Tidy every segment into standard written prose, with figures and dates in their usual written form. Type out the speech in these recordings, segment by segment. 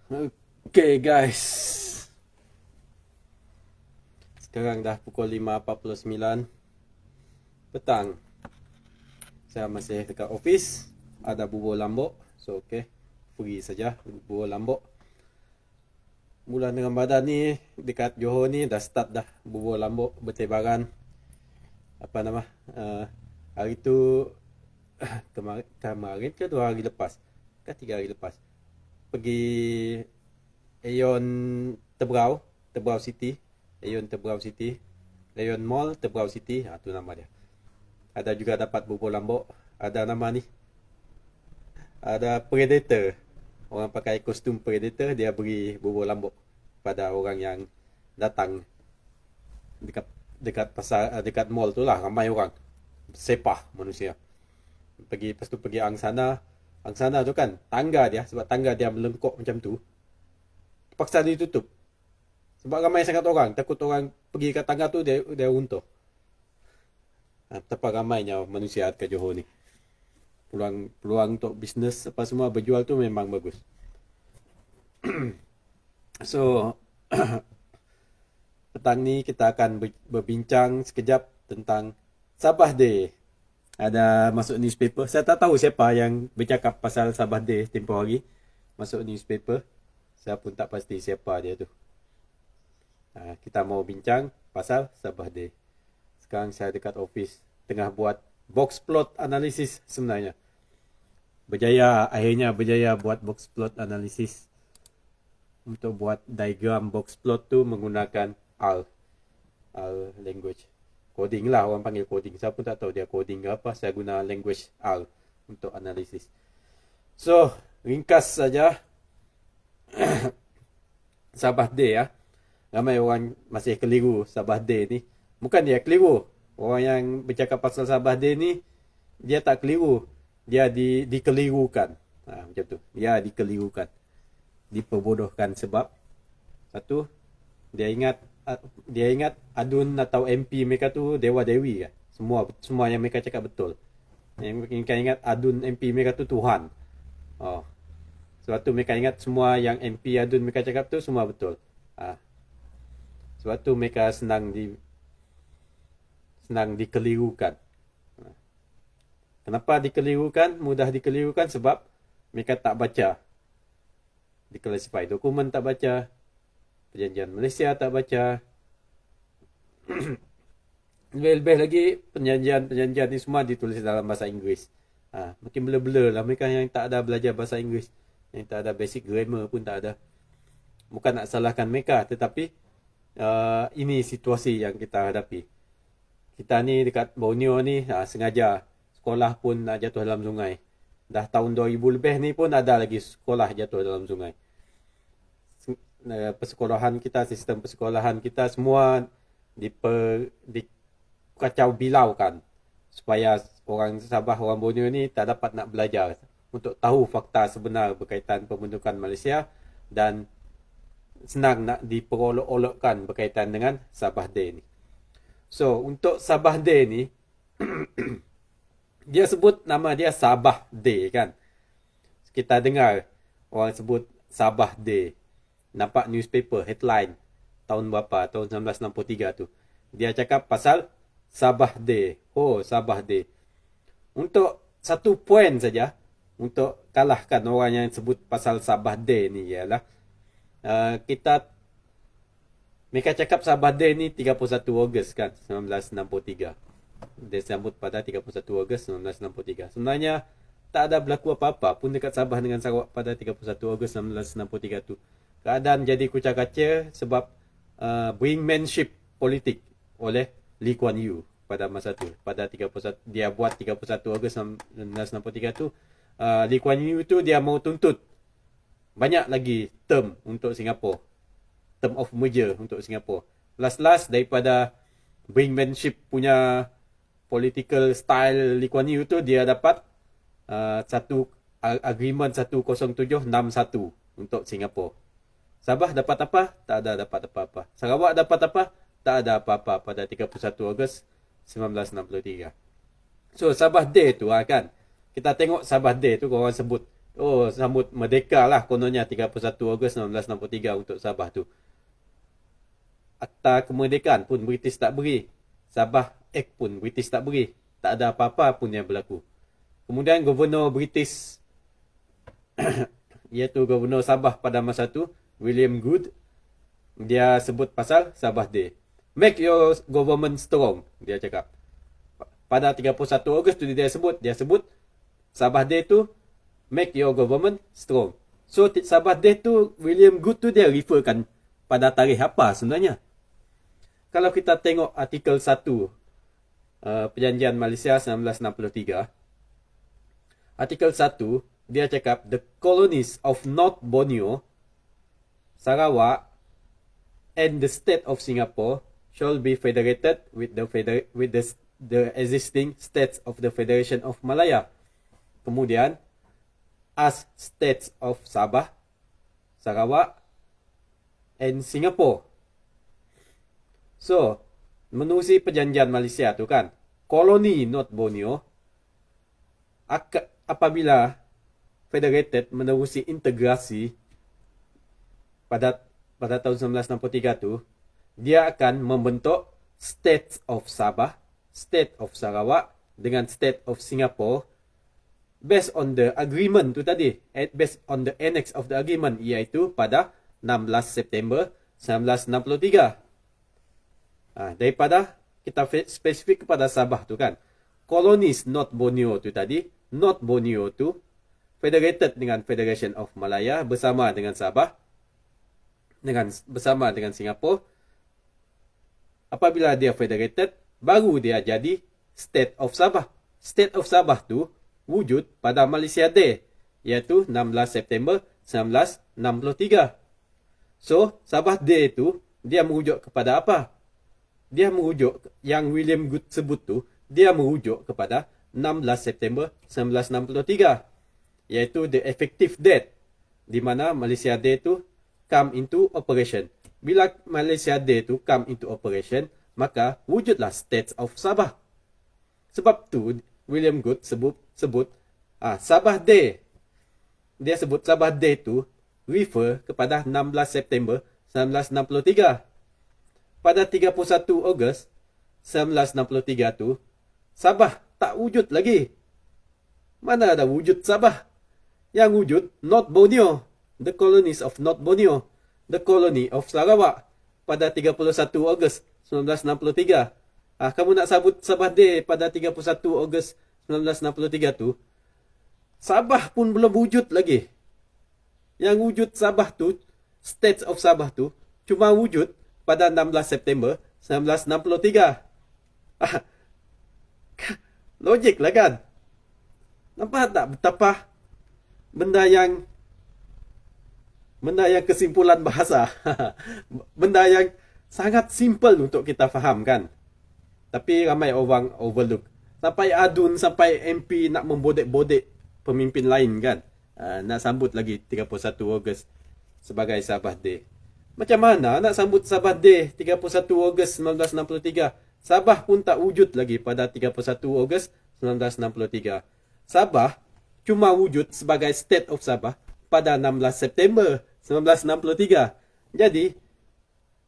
Oke guys, sekarang dah pukul 5.49 petang. Saya masih dekat office, ada bubur lambuk. So pergi saja bubur lambuk. Bulan Ramadan ni dekat Johor ni dah start dah bubur lambuk bertebaran. Apa nama? Hari tu kemarin ke 2 hari lepas? Ke 3 hari lepas. Pergi Aeon Tebrau, Tebrau City, Aeon Tebrau City, Aeon Mall Tebrau City, tu nama dia. Ada juga dapat bubur lambuk, ada nama ni, ada Predator. Orang pakai kostum Predator, dia beri bubur lambuk pada orang yang datang dekat dekat pasar, dekat mall tu lah, ramai orang. Sepah manusia. Lepas tu pergi Angsana. Angsana tu kan tangga dia, sebab tangga dia melengkuk macam tu. Paksa ditutup. Sebab ramai sangat orang, takut orang pergi ke tangga tu dia runtuh. Betapa ramainya manusia ke Johor ni. Peluang untuk bisnes apa semua berjual tu memang bagus. So petang ni kita akan berbincang sekejap tentang Sabah Day. Ada masuk newspaper. Saya tak tahu siapa yang bercakap pasal Sabah Day tempoh hari. Masuk newspaper. Saya pun tak pasti siapa dia tu. Kita mau bincang pasal Sabah Day. Sekarang saya dekat office, tengah buat box plot analisis sebenarnya. Akhirnya berjaya buat box plot analisis. Untuk buat diagram box plot tu menggunakan R language. Coding lah, orang panggil coding. Saya pun tak tahu dia coding ke apa. Saya guna language R untuk analisis. So, ringkas saja. Sabah Day ya. Ramai orang masih keliru Sabah Day ni. Bukan dia keliru. Orang yang bercakap pasal Sabah Day ni, dia tak keliru. Dia dikelirukan. Macam tu. Dia dikelirukan. Diperbodohkan sebab satu, dia ingat adun atau MP mereka tu Dewa Dewi kan. Semua yang mereka cakap betul. Mereka ingat adun MP mereka tu Tuhan. Sebab tu mereka ingat semua yang MP adun mereka cakap tu semua betul. Sebab tu mereka senang dikelirukan. Kenapa dikelirukan? Mudah dikelirukan sebab mereka tak baca. Declassify dokumen tak baca. Perjanjian Malaysia tak baca. Lebih-lebih lagi perjanjian ni semua ditulis dalam bahasa Inggeris. Makin blur-blur lah mereka yang tak ada belajar bahasa Inggeris. Yang tak ada basic grammar pun tak ada. Bukan nak salahkan mereka, tetapi ini situasi yang kita hadapi. Kita ni dekat Borneo ni sengaja sekolah pun nak jatuh dalam sungai. Dah tahun 2000 lebih ni pun ada lagi sekolah jatuh dalam sungai. Persekolahan kita, sistem persekolahan kita semua dikacau bilaukan supaya orang Sabah, orang Borneo ni tak dapat nak belajar untuk tahu fakta sebenar berkaitan pembentukan Malaysia dan senang nak diperolok-olokkan berkaitan dengan Sabah Day ni. So, untuk Sabah Day ni dia sebut nama dia Sabah Day kan. Kita dengar orang sebut Sabah Day. Nampak newspaper headline tahun berapa? Tahun 1963 tu. Dia cakap pasal Sabah Day. Sabah Day. Untuk satu poin saja untuk kalahkan orang yang sebut pasal Sabah Day ni ialah mereka cakap Sabah Day ni 31 Ogos kan 1963. Dia sambut pada 31 Ogos 1963. Sebenarnya tak ada berlaku apa-apa pun dekat Sabah dengan Sarawak pada 31 Ogos 1963 tu. Keadaan jadi kucak-kacir sebab wingmanship politik oleh Lee Kuan Yew pada masa tu. Pada 31 dia buat 31 Ogos 1963 tu, Lee Kuan Yew tu dia mau tuntut banyak lagi term untuk Singapura. Term of merger untuk Singapura. Last daripada wingmanship punya political style Lee Kuan Yew tu, dia dapat satu agreement 100761 untuk Singapura. Sabah dapat apa? Tak ada dapat apa-apa. Sarawak dapat apa? Tak ada apa-apa pada 31 Ogos 1963. So Sabah Day tu kan. Kita tengok Sabah Day tu orang sebut Oh, sambut merdeka lah kononnya 31 Ogos 1963 untuk Sabah tu. Akta kemerdekaan pun British tak beri. Sabah Act pun British tak beri. Tak ada apa-apa pun yang berlaku. Kemudian Gubernur British iaitu Gubernur Sabah pada masa tu, William Good, dia sebut pasal Sabah Day. Make your government strong, dia cakap. Pada 31 Ogos tu dia sebut Sabah Day tu make your government strong. So Sabah Day tu William Good tu dia referkan pada tarikh apa sebenarnya? Kalau kita tengok artikel 1 Perjanjian Malaysia 1963, artikel 1 dia cakap the colonies of North Borneo, Sarawak and the state of Singapore shall be federated with the existing states of the Federation of Malaya. Kemudian as states of Sabah, Sarawak and Singapore. So, menerusi perjanjian Malaysia tu kan, koloni North Borneo apabila federated menerusi integrasi pada tahun 1963 tu, dia akan membentuk State of Sabah, State of Sarawak dengan State of Singapore based on the agreement tu tadi, based on the annex of the agreement, iaitu pada 16 September 1963. Daripada kita spesifik kepada Sabah tu kan, kolonis North Borneo tu tadi, North Borneo tu federated dengan Federation of Malaya bersama dengan Sabah, bersama dengan Singapura. Apabila dia federated, baru dia jadi State of Sabah. State of Sabah tu wujud pada Malaysia Day, iaitu 16 September 1963. So, Sabah Day tu dia merujuk kepada apa? Dia merujuk, yang William Good sebut tu, dia merujuk kepada 16 September 1963, iaitu the effective date di mana Malaysia Day tu come into operation. Bila Malaysia Day tu come into operation, maka wujudlah States of Sabah. Sebab tu William Good sebut Sabah Day. Dia sebut Sabah Day tu refer kepada 16 September 1963. Pada 31 Ogos 1963 tu, Sabah tak wujud lagi. Mana ada wujud Sabah? Yang wujud North Borneo, the colonies of North Borneo, the colony of Sarawak pada 31 Ogos 1963. Kamu nak sabut Sabah Day pada 31 Ogos 1963 tu, Sabah pun belum wujud lagi. Yang wujud Sabah tu, States of Sabah tu, cuma wujud pada 16 September 1963. Logik lah kan? Nampak tak betapa benda yang kesimpulan bahasa. Benda yang sangat simple untuk kita faham kan? Tapi ramai orang overlook. Sampai adun, sampai MP nak membodek-bodek pemimpin lain kan? Nak sambut lagi 31 Ogos sebagai Sabah Day. Macam mana nak sambut Sabah Day 31 Ogos 1963? Sabah pun tak wujud lagi pada 31 Ogos 1963. Sabah cuma wujud sebagai State of Sabah pada 16 September 1963. Jadi,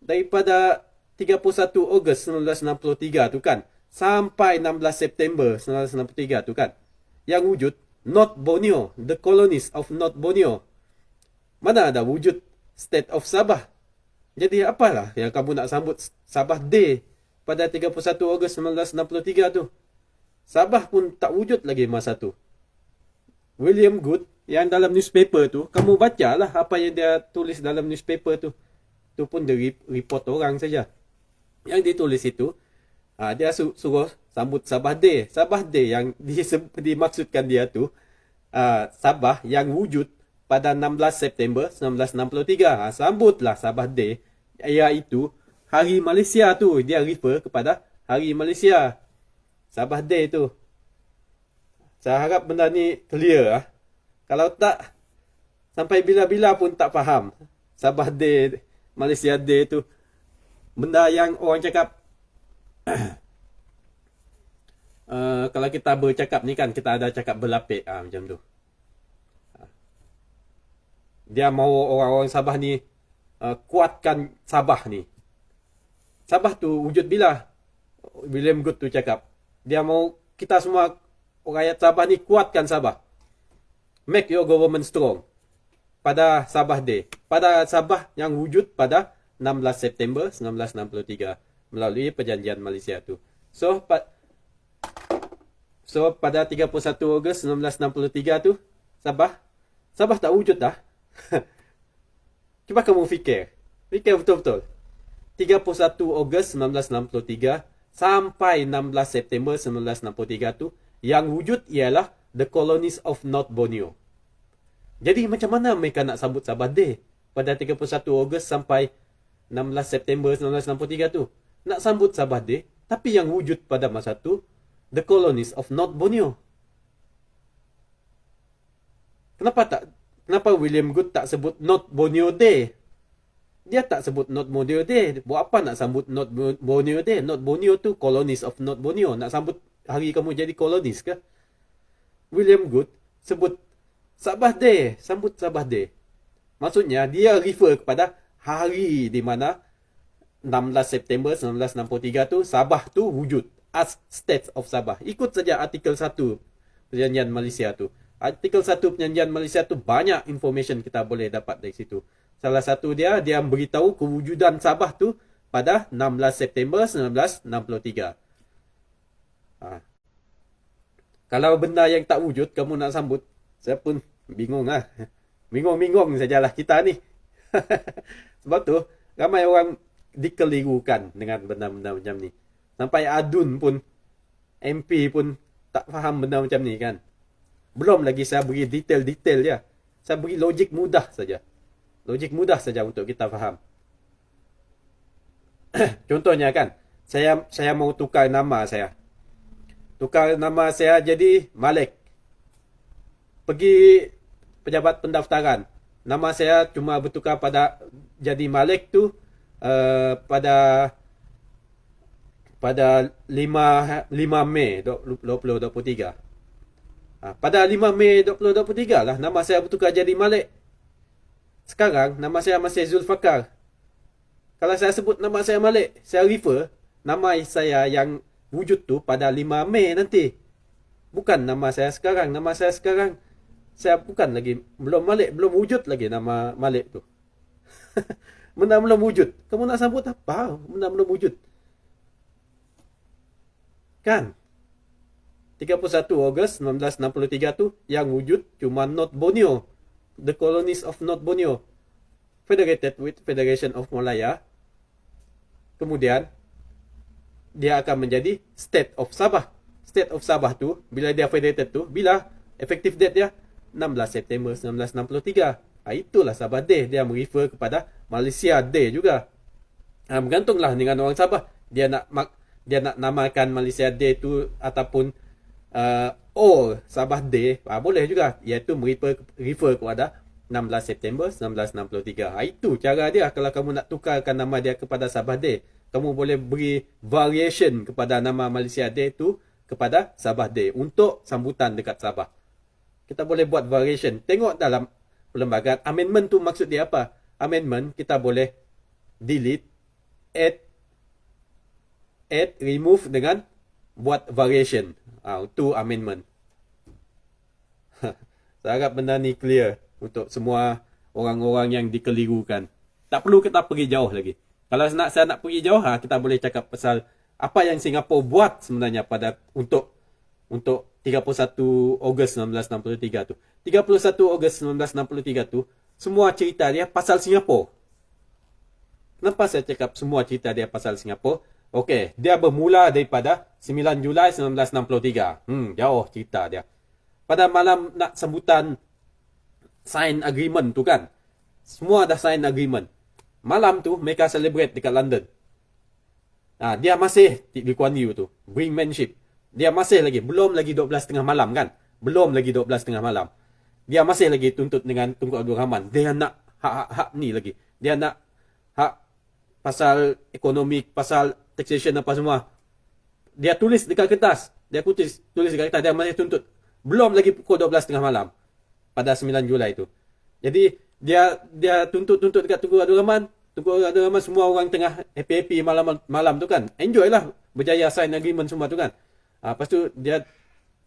daripada 31 Ogos 1963 tu kan, sampai 16 September 1963 tu kan, yang wujud North Borneo, the colonies of North Borneo. Mana ada wujud State of Sabah? Jadi apalah yang kamu nak sambut Sabah Day pada 31 Ogos 1963 tu? Sabah pun tak wujud lagi masa tu. William Good yang dalam newspaper tu, kamu bacalah apa yang dia tulis dalam newspaper tu. Tu pun dia report orang saja. Yang ditulis itu, dia suruh sambut Sabah Day. Sabah Day yang dimaksudkan dia tu, Sabah yang wujud pada 16 September 1963. Sambutlah Sabah Day, iaitu Hari Malaysia tu. Dia refer kepada Hari Malaysia. Sabah Day tu. Saya harap benda ni clear. Kalau tak, sampai bila-bila pun tak faham. Sabah Day, Malaysia Day tu. Benda yang orang cakap, kalau kita bercakap ni kan, kita ada cakap berlapik. Macam tu. Dia mau orang-orang Sabah ni kuatkan Sabah ni. Sabah tu wujud bila? William Good tu cakap. Dia mau kita semua rakyat Sabah ni kuatkan Sabah. Make your government strong. Pada Sabah Day. Pada Sabah yang wujud pada 16 September 1963 melalui perjanjian Malaysia tu. So pada 31 Ogos 1963 tu Sabah tak wujud dah. Cuba kamu fikir betul-betul. 31 Ogos 1963 sampai 16 September 1963 tu yang wujud ialah the colonies of North Borneo. Jadi macam mana mereka nak sambut Sabah Day pada 31 Ogos sampai 16 September 1963 tu? Nak sambut Sabah Day, tapi yang wujud pada masa tu the colonies of North Borneo. Kenapa William Good tak sebut North Borneo Day? Dia tak sebut North Borneo Day. Buat apa nak sambut North Borneo Day? North Borneo tu colonies of North Borneo. Nak sambut hari kamu jadi colonies ke? William Good sebut Sabah Day, sambut Sabah Day. Maksudnya dia refer kepada hari di mana 16 September 1963 tu Sabah tu wujud as state of Sabah. Ikut saja artikel 1 perjanjian Malaysia tu. Artikel 1 perjanjian Malaysia tu banyak information kita boleh dapat dari situ. Salah satu dia beritahu kewujudan Sabah tu pada 16 September 1963. Kalau benda yang tak wujud kamu nak sambut, saya pun bingung lah. Bingung sajalah kita ni. Sebab tu ramai orang dikelirukan dengan benda-benda macam ni. Sampai adun pun, MP pun tak faham benda macam ni kan. Belum lagi saya beri detail-detail je. Saya beri logik mudah saja. Logik mudah saja untuk kita faham. Contohnya kan, saya mau tukar nama saya. Tukar nama saya jadi Malik. Pergi pejabat pendaftaran. Nama saya cuma bertukar pada jadi Malik tu pada 5 Mei 2023. Pada 5 Mei 2023 lah nama saya bertukar jadi Malik. Sekarang nama saya masih Zulfakar. Kalau saya sebut nama saya Malik, saya refer nama saya yang wujud tu pada 5 Mei nanti. Bukan nama saya sekarang. Nama saya sekarang saya bukan lagi, belum Malik, belum wujud lagi nama Malik tu. Benda belum wujud. Kamu nak sambut apa? Benda belum wujud. Kan? 31 Ogos 1963 tu yang wujud cuma North Borneo. The colonies of North Borneo. Federated with Federation of Malaya. Kemudian dia akan menjadi State of Sabah. State of Sabah tu, bila dia federated tu, bila effective date dia 16 September 1963. Itulah Sabah Day. Dia merefer kepada Malaysia Day juga. Bergantunglah dengan orang Sabah. Dia nak namakan Malaysia Day tu ataupun Sabah Day, boleh juga. Iaitu refer kepada 16 September 1963. Itu cara dia. Kalau kamu nak tukarkan nama dia kepada Sabah Day, kamu boleh beri variation kepada nama Malaysia Day tu kepada Sabah Day untuk sambutan dekat Sabah. Kita boleh buat variation. Tengok dalam perlembagaan. Amendment tu maksud dia apa? Amendment kita boleh delete, add, remove dengan buat variation. Itu amendment. Saya harap benda ni clear untuk semua orang-orang yang dikelirukan. Tak perlu kita pergi jauh lagi. Kalau saya nak pergi jauh, kita boleh cakap pasal apa yang Singapura buat sebenarnya untuk 31 Ogos 1963 tu. 31 Ogos 1963 tu, semua cerita dia pasal Singapura. Kenapa saya cakap semua cerita dia pasal Singapura? Okey, dia bermula daripada 9 Julai 1963. Jauh cerita dia. Pada malam nak sambutan sign agreement tu kan. Semua dah sign agreement. Malam tu mereka celebrate dekat London. Dia masih Lee Kuan Yew tu, brinkmanship. Dia masih lagi, belum lagi 12.30 malam kan. Belum lagi 12.30 malam. Dia masih lagi tuntut dengan Tunku Abdul Rahman. Dia nak hak ni lagi. Dia nak hak pasal ekonomi, pasal taxation apa semua. Dia tulis dekat kertas. Dia tulis dekat kertas. Dia masih tuntut. Belum lagi pukul 12.30 malam. Pada 9 Julai itu. Jadi, dia tuntut dekat Tunku Abdul Rahman. Tunku Abdul Rahman semua orang tengah happy malam tu kan. Enjoy lah, berjaya sign agreement semua tu kan. Lepas tu dia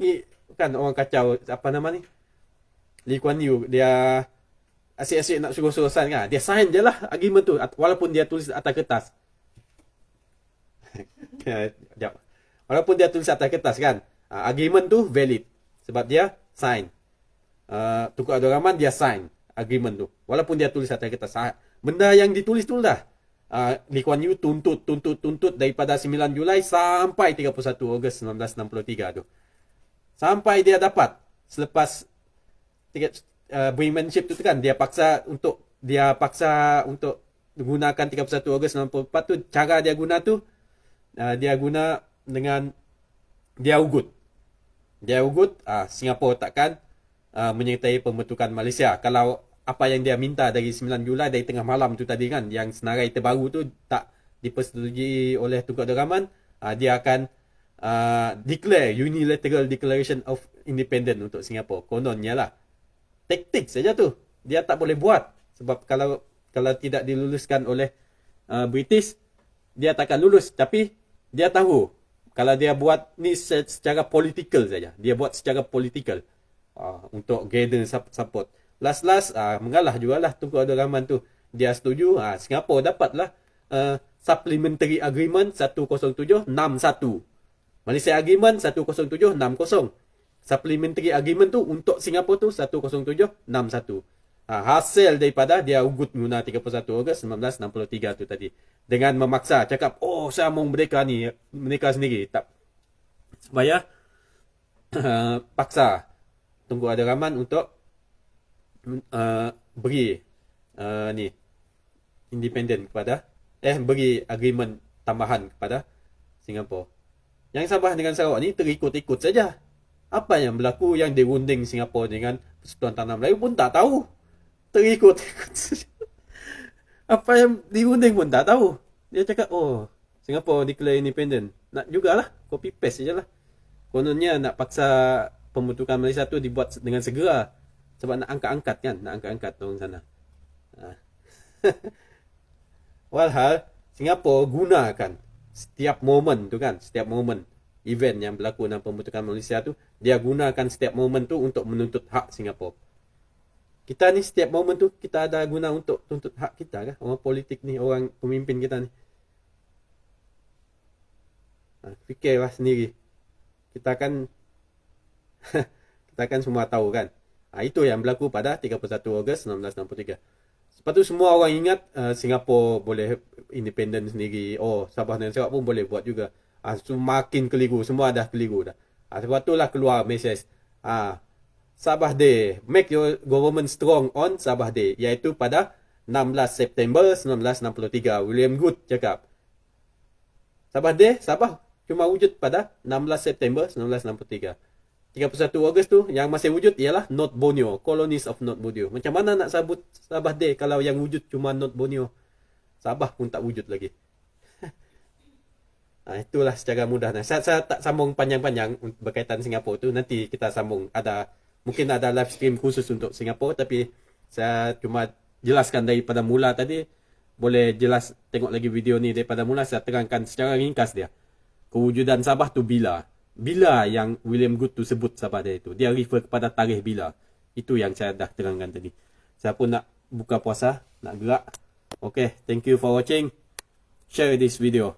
ni kan orang kacau apa nama ni, Lee Kuan Yew, dia asyik-asyik nak suruh-suruh sign kan. Dia sign je lah agreement tu walaupun dia tulis atas kertas. Sekejap. Walaupun dia tulis atas kertas kan, agreement tu valid sebab dia sign. Tunku Abdul Rahman dia sign agreement tu walaupun dia tulis atas kertas. Benda yang ditulis tu dah Lee Kuan Yew tuntut daripada 9 Julai sampai 31 Ogos 1963 tu. Sampai dia dapat selepas brinkmanship tu kan, dia paksa untuk gunakan 31 Ogos 94 tu. Cara dia guna tu, dia guna dengan dia ugut Singapura takkan menyertai pembentukan Malaysia kalau apa yang dia minta dari 9 Julai dari tengah malam tu tadi kan, yang senarai terbaru tu tak dipersetujui oleh Tunku Abdul Rahman. Dia akan declare unilateral declaration of independence untuk Singapura. Kononnya lah taktik saja tu, dia tak boleh buat sebab kalau tidak diluluskan oleh British, dia takkan lulus. Tapi dia tahu kalau dia buat ni secara political saja, dia buat secara political untuk gather support. Last mengalah jugalah Tunku Abdul Rahman tu. Dia setuju, Singapura dapatlah supplementary agreement 10761. Malaysia agreement 10760. Supplementary agreement tu untuk Singapura tu 10761. Hasil daripada dia ugut guna 31 Ogos 1963 tu tadi. Dengan memaksa cakap, saya mau merdeka sendiri. Tak. Supaya paksa Tunku Abdul Rahman untuk beri independent kepada beri agreement tambahan kepada Singapura. Yang Sabah dengan Sarawak ni terikut-ikut saja. Apa yang berlaku yang dirunding Singapura dengan Persekutuan Tanah Melayu pun tak tahu. Terikut-ikut saja. Apa yang dirunding pun tak tahu. Dia cakap, Singapura declare independent. Nak jugalah, copy paste sajalah. Kononnya nak paksa pembentukan Malaysia tu dibuat dengan segera. Sebab nak angkat-angkat kan, nak angkat-angkat orang sana. Walhal Singapura gunakan setiap momen tu kan, setiap momen event yang berlaku dalam pembentukan Malaysia tu, dia gunakan setiap momen tu untuk menuntut hak Singapura. Kita ni setiap momen tu kita ada guna untuk tuntut hak kita kan, orang politik ni, orang pemimpin kita ni. Fikirlah sendiri. Kita kan semua tahu kan. Itu yang berlaku pada 31 Ogos 1963. Lepas tu semua orang ingat Singapura boleh independent sendiri. Sabah dan Sarawak pun boleh buat juga. Semakin keliru. Semua dah keliru dah. Sebab itulah keluar mesej Sabah Day. Make your government strong on Sabah Day. Iaitu pada 16 September 1963. William Good cakap. Sabah Day, Sabah cuma wujud pada 16 September 1963. 31 Ogos tu yang masih wujud ialah North Borneo, colonies of North Borneo. Macam mana nak sabut Sabah Day kalau yang wujud cuma North Borneo? Sabah pun tak wujud lagi. Itulah secara mudah. Saya tak sambung panjang-panjang berkaitan Singapura tu. Nanti kita sambung. Mungkin ada live stream khusus untuk Singapura, tapi saya cuma jelaskan daripada mula tadi. Boleh jelas tengok lagi video ni daripada mula. Saya terangkan secara ringkas dia. Kewujudan Sabah tu bila yang William Good tu sebut Sabah Day itu. Dia refer kepada tarikh bila. Itu yang saya dah terangkan tadi. Saya pun nak buka puasa, nak gerak. Okay, thank you for watching. Share this video.